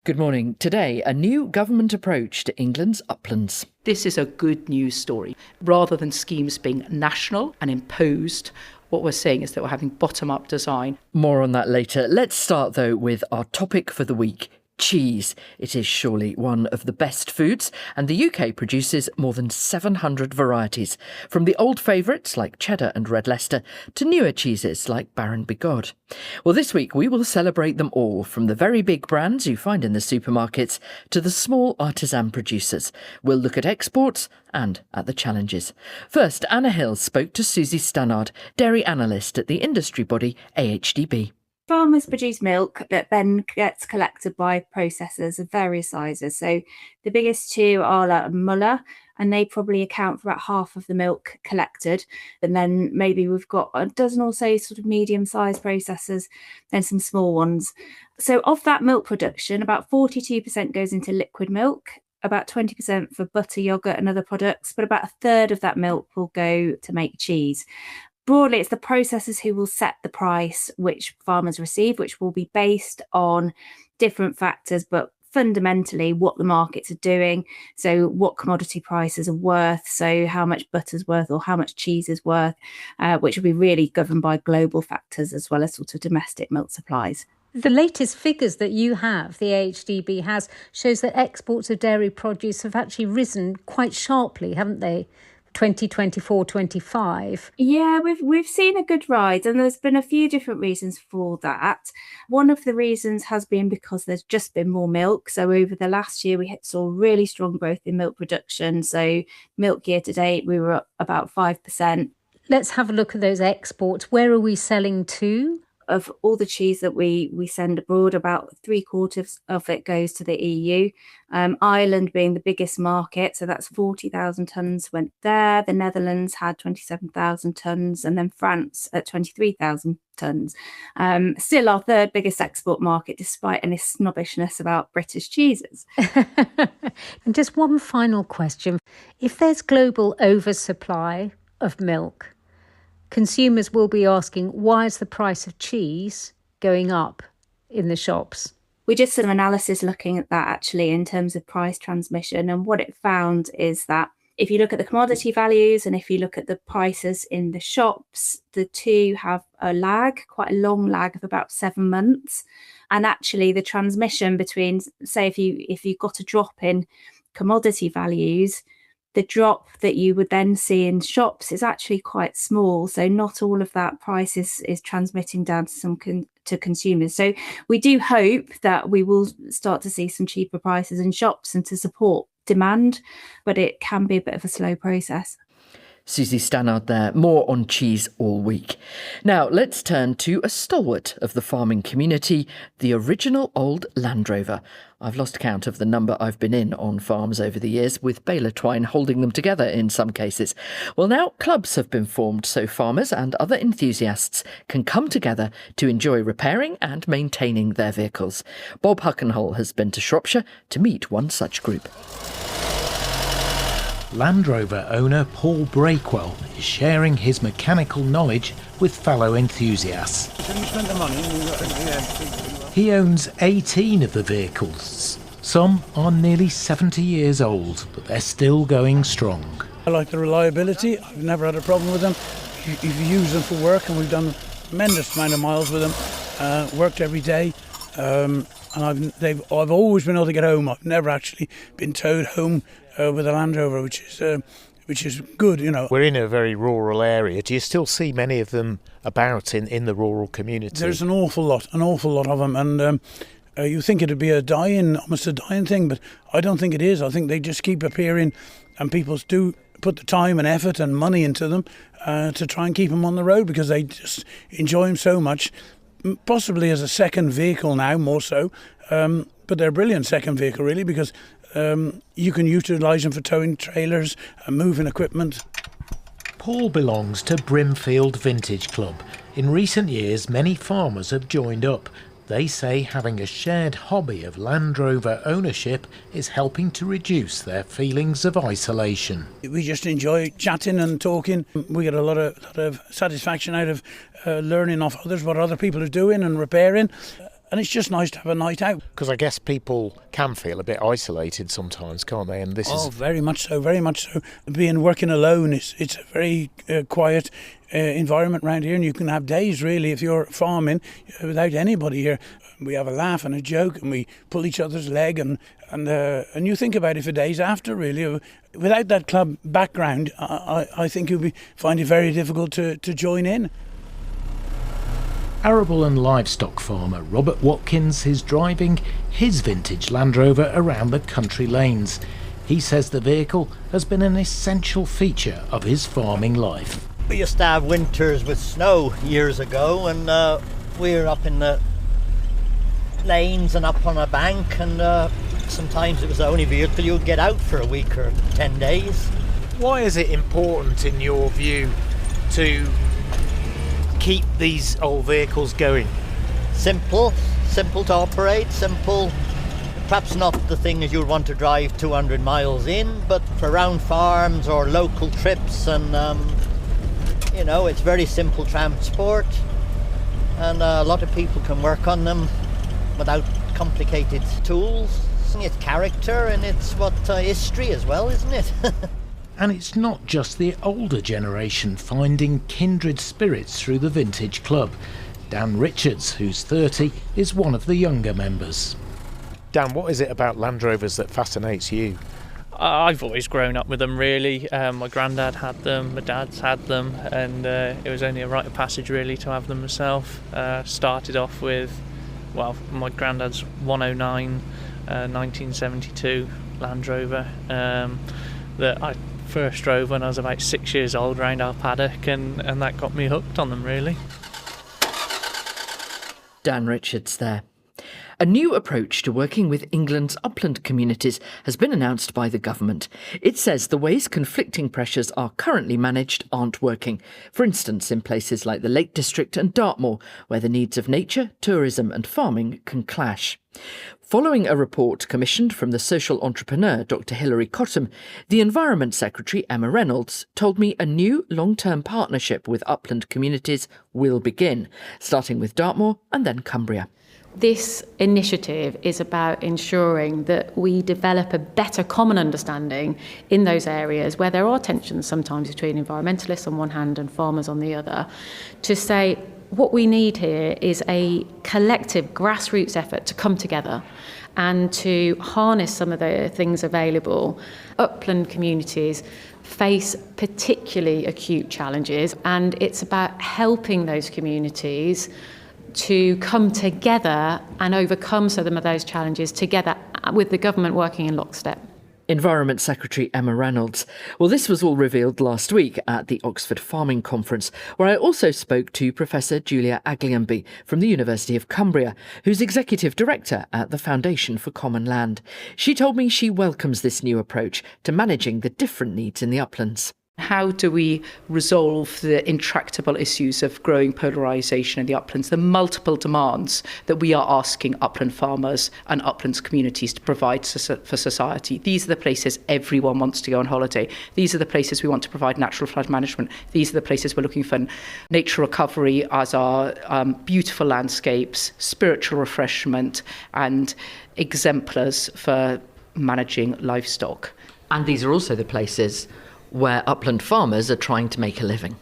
Good morning. Today, a new government approach to England's uplands. This is a good news story. Rather than schemes being national and imposed, what we're saying is that we're having bottom-up design. More on that later. Let's start, though, with our topic for the week. Cheese. It is surely one of the best foods, and the UK produces more than 700 varieties, from the old favourites like cheddar and red Leicester to newer cheeses like Baron Bigod. Well, this week we will celebrate them all, from the very big brands you find in the supermarkets to the small artisan producers. We'll look at exports and at the challenges. First, Anna Hill spoke to Susie Stannard, dairy analyst at the industry body AHDB. Farmers produce milk that then gets collected by processors of various sizes. So the biggest two are like Muller, and they probably account for about half of the milk collected. And then maybe we've got a dozen or so sort of medium-sized processors, then some small ones. So of that milk production, about 42% goes into liquid milk, about 20% for butter, yoghurt and other products, but about a third of that milk will go to make cheese. Broadly, it's the processors who will set the price which farmers receive, which will be based on different factors, but fundamentally what the markets are doing. So what commodity prices are worth, so how much butter's worth or how much cheese is worth, which will be really governed by global factors as well as sort of domestic milk supplies. The latest figures that you have, the AHDB has, shows that exports of dairy produce have actually risen quite sharply, haven't they? 2024-25. Yeah, we've seen a good rise, and there's been a few different reasons for that. One of the reasons has been because there's just been more milk. So over the last year, we saw really strong growth in milk production. So milk year to date, we were up about 5%. Let's have a look at those exports. Where are we selling to? Of all the cheese that we send abroad, about 3/4 of it goes to the EU. Ireland being the biggest market, so that's 40,000 tonnes went there. The Netherlands had 27,000 tonnes, and then France at 23,000 tonnes. Still our third biggest export market, despite any snobbishness about British cheeses. And just one final question. If there's global oversupply of milk, consumers will be asking, why is the price of cheese going up in the shops? We did some analysis looking at that actually in terms of price transmission, and what it found is that if you look at the commodity values and if you look at the prices in the shops, the two have a lag, quite a long lag of about 7 months. And actually the transmission between, say, if you got a drop in commodity values, the drop that you would then see in shops is actually quite small. So not all of that price is transmitting down to to consumers. So we do hope that we will start to see some cheaper prices in shops and to support demand, but it can be a bit of a slow process. Susie Stannard there. More on cheese all week. Now, let's turn to a stalwart of the farming community, the original old Land Rover. I've lost count of the number I've been in on farms over the years, with baler twine holding them together in some cases. Well, now clubs have been formed so farmers and other enthusiasts can come together to enjoy repairing and maintaining their vehicles. Bob Huckenhull has been to Shropshire to meet one such group. Land Rover owner Paul Breakwell is sharing his mechanical knowledge with fellow enthusiasts. He owns 18 of the vehicles. Some are nearly 70 years old, but they're still going strong. I like the reliability. I've never had a problem with them. If you use them for work, and we've done a tremendous amount of miles with them, worked every day, and I've always been able to get home. I've never actually been towed home with a Land Rover, which is good, you know. We're in a very rural area. Do you still see many of them about in the rural community? There's an awful lot of them, and you think it'd be almost a dying thing, but I don't think it is. I think they just keep appearing, and people do put the time and effort and money into them to try and keep them on the road because they just enjoy them so much. Possibly as a second vehicle now, more so, but they're a brilliant second vehicle really, because you can utilise them for towing trailers and moving equipment. Paul belongs to Brimfield Vintage Club. In recent years, many farmers have joined up. They say having a shared hobby of Land Rover ownership is helping to reduce their feelings of isolation. We just enjoy chatting and talking. We get a lot of satisfaction out of learning off others what other people are doing and repairing. and it's just nice to have a night out. Because I guess people can feel a bit isolated sometimes, can't they? And this is very much so, very much so. Working alone, it's a very quiet environment around here, and you can have days really if you're farming without anybody here. We have a laugh and a joke, and we pull each other's leg, and you think about it for days after. Really, without that club background, I think you'll find it very difficult to join in. Arable and livestock farmer Robert Watkins is driving his vintage Land Rover around the country lanes. He says the vehicle has been an essential feature of his farming life. We used to have winters with snow years ago, and we were up in the lanes and up on a bank, and sometimes it was the only vehicle you would get out for a week or 10 days. Why is it important in your view to keep these old vehicles going? Simple to operate, simple. Perhaps not the thing as you'd want to drive 200 miles in, but for around farms or local trips, and it's very simple transport, and a lot of people can work on them without complicated tools. It's character, and it's history as well, isn't it? And it's not just the older generation finding kindred spirits through the vintage club. Dan Richards, who's 30, is one of the younger members. Dan, what is it about Land Rovers that fascinates you? I've always grown up with them, really. My granddad had them, my dad's had them, and it was only a rite of passage really to have them myself. Started off with, my granddad's 109 1972 Land Rover that I first drove when I was about 6 years old round our paddock, and that got me hooked on them, really. Dan Richards there. A new approach to working with England's upland communities has been announced by the government. It says the ways conflicting pressures are currently managed aren't working. For instance, in places like the Lake District and Dartmoor, where the needs of nature, tourism and farming can clash. Following a report commissioned from the social entrepreneur Dr. Hilary Cottam, the Environment Secretary Emma Reynolds told me a new long-term partnership with upland communities will begin, starting with Dartmoor and then Cumbria. This initiative is about ensuring that we develop a better common understanding in those areas where there are tensions sometimes between environmentalists on one hand and farmers on the other, to say what we need here is a collective grassroots effort to come together and to harness some of the things available. Upland communities face particularly acute challenges, and it's about helping those communities to come together and overcome some of those challenges together, with the government working in lockstep. Environment Secretary Emma Reynolds. Well, this was all revealed last week at the Oxford Farming Conference, where I also spoke to Professor Julia Agliamby from the University of Cumbria, who's Executive Director at the Foundation for Common Land. She told me she welcomes this new approach to managing the different needs in the uplands. How do we resolve the intractable issues of growing polarisation in the uplands, the multiple demands that we are asking upland farmers and uplands communities to provide for society? These are the places everyone wants to go on holiday. These are the places we want to provide natural flood management. These are the places we're looking for nature recovery as our beautiful landscapes, spiritual refreshment and exemplars for managing livestock. And these are also the places where upland farmers are trying to make a living.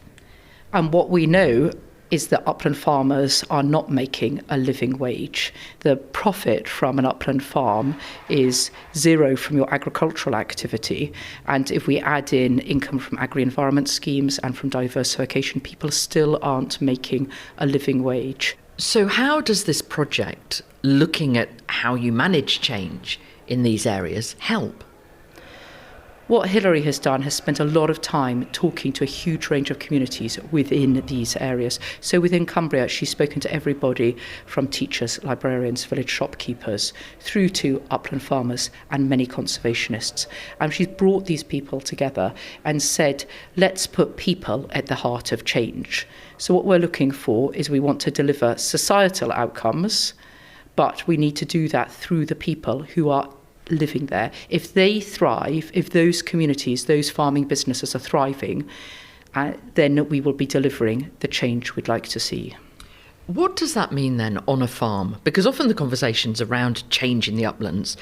And what we know is that upland farmers are not making a living wage. The profit from an upland farm is zero from your agricultural activity. And if we add in income from agri-environment schemes and from diversification, people still aren't making a living wage. So how does this project, looking at how you manage change in these areas, help? What Hilary has done has spent a lot of time talking to a huge range of communities within these areas. So within Cumbria, she's spoken to everybody from teachers, librarians, village shopkeepers, through to upland farmers and many conservationists. And she's brought these people together and said, let's put people at the heart of change. So what we're looking for is we want to deliver societal outcomes, but we need to do that through the people who are living there. If they thrive, if those communities, those farming businesses are thriving, then we will be delivering the change we'd like to see. What does that mean then on a farm? Because often the conversations around change in the uplands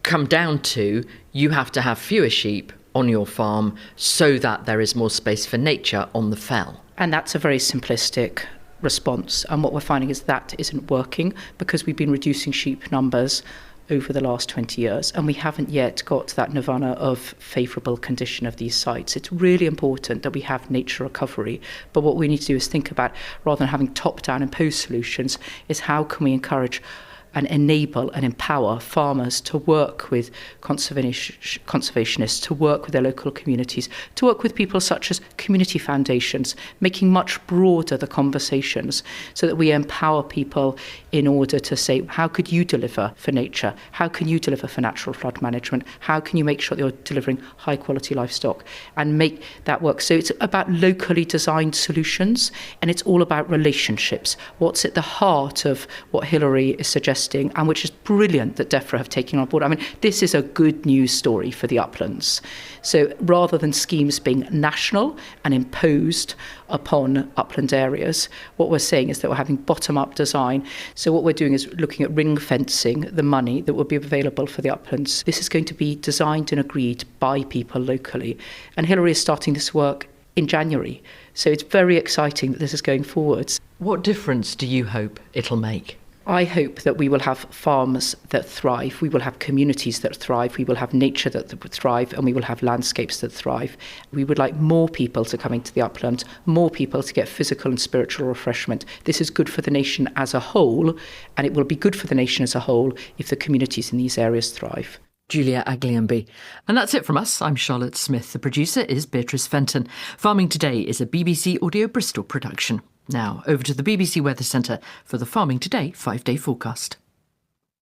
come down to you have to have fewer sheep on your farm so that there is more space for nature on the fell. And that's a very simplistic response. And what we're finding is that isn't working because we've been reducing sheep numbers over the last 20 years, and we haven't yet got that nirvana of favourable condition of these sites. It's really important that we have nature recovery, but what we need to do is think about, rather than having top-down imposed solutions, is how can we encourage and enable and empower farmers to work with conservationists, to work with their local communities, to work with people such as community foundations, making much broader the conversations so that we empower people in order to say, how could you deliver for nature? How can you deliver for natural flood management? How can you make sure that you're delivering high quality livestock and make that work? So it's about locally designed solutions, and it's all about relationships. What's at the heart of what Hilary is suggesting, and which is brilliant that DEFRA have taken on board. I mean, this is a good news story for the uplands. So rather than schemes being national and imposed upon upland areas, what we're saying is that we're having bottom-up design. So what we're doing is looking at ring fencing the money that will be available for the uplands. This is going to be designed and agreed by people locally. And Hilary is starting this work in January. So it's very exciting that this is going forwards. What difference do you hope it'll make? I hope that we will have farms that thrive, we will have communities that thrive, we will have nature that thrive, and we will have landscapes that thrive. We would like more people to come into the upland, more people to get physical and spiritual refreshment. This is good for the nation as a whole, and it will be good for the nation as a whole if the communities in these areas thrive. Julia Agliambi. And that's it from us. I'm Charlotte Smith. The producer is Beatrice Fenton. Farming Today is a BBC Audio Bristol production. Now, over to the BBC Weather Centre for the Farming Today 5-day forecast.